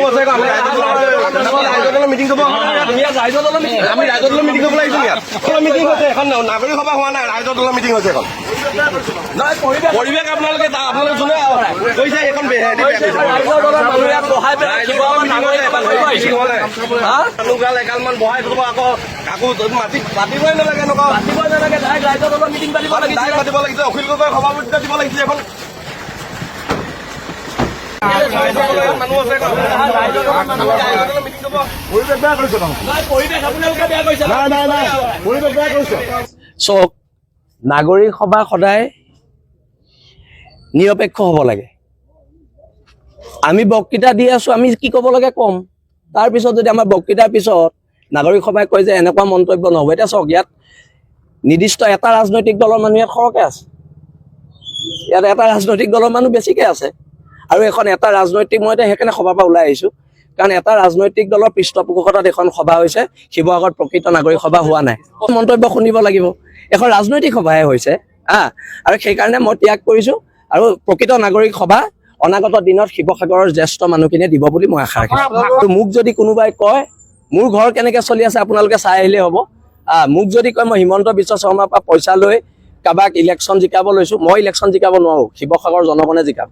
আছে মিটিং আমি ৰাইজৰ দলৰ মিটিং কৰিবলৈ আহিছো ইয়াত মিটিং হৈছে এখন নাগৰিক সভা হোৱা নাই ৰাইজৰ দলৰ মিটিং হৈছে এখন পৰিৱেশ আপোনালোকে যোনে কৈছে এখন এগালমান বহাই থব আকৌ কাকো পাতিবই নালাগে এনেকুৱা পাতিব লাগিছে অখিল গগৈ সভাপতিত্ব দিব লাগিছিলে এখন চক নাগৰিক সভা সদায় নিৰপেক্ষ হ'ব লাগে আমি বক্তৃতা দি আছো আমি কি ক'ব লাগে কম তাৰপিছত যদি আমাৰ বক্তৃতাৰ পিছত নাগৰিক সভাই কয় যে এনেকুৱা মন্তব্য নহ'ব এতিয়া চাওক ইয়াত নিৰ্দিষ্ট এটা ৰাজনৈতিক দলৰ মানুহ ইয়াত সৰহকৈ আছে ইয়াত এটা ৰাজনৈতিক দলৰ মানুহ বেছিকৈ আছে আৰু এখন এটা ৰাজনৈতিক মই এতিয়া সেইকাৰণে সভাৰ পৰা ওলাই আহিছোঁ কাৰণ এটা ৰাজনৈতিক দলৰ পৃষ্ঠপোষকতাত এখন সভা হৈছে শিৱসাগৰত প্ৰকৃত নাগৰিক সভা হোৱা নাই মন্তব্য শুনিব লাগিব এখন ৰাজনৈতিক সভাহে হৈছে আৰু সেইকাৰণে মই ত্যাগ কৰিছোঁ আৰু প্ৰকৃত নাগৰিক সভা অনাগত দিনত শিৱসাগৰৰ জ্যেষ্ঠ মানুহখিনিয়ে দিব বুলি মই আশা ৰাখিছোঁ মোক যদি কোনোবাই কয় মোৰ ঘৰ কেনেকৈ চলি আছে আপোনালোকে চাই আহিলেই হ'ব মোক যদি কয় মই হিমন্ত বিশ্ব শৰ্মাৰ পৰা পইচা লৈ কাৰোবাক ইলেকশ্যন জিকাব লৈছোঁ মই ইলেকশ্যন জিকাব নোৱাৰোঁ শিৱসাগৰৰ জনগণে জিকাব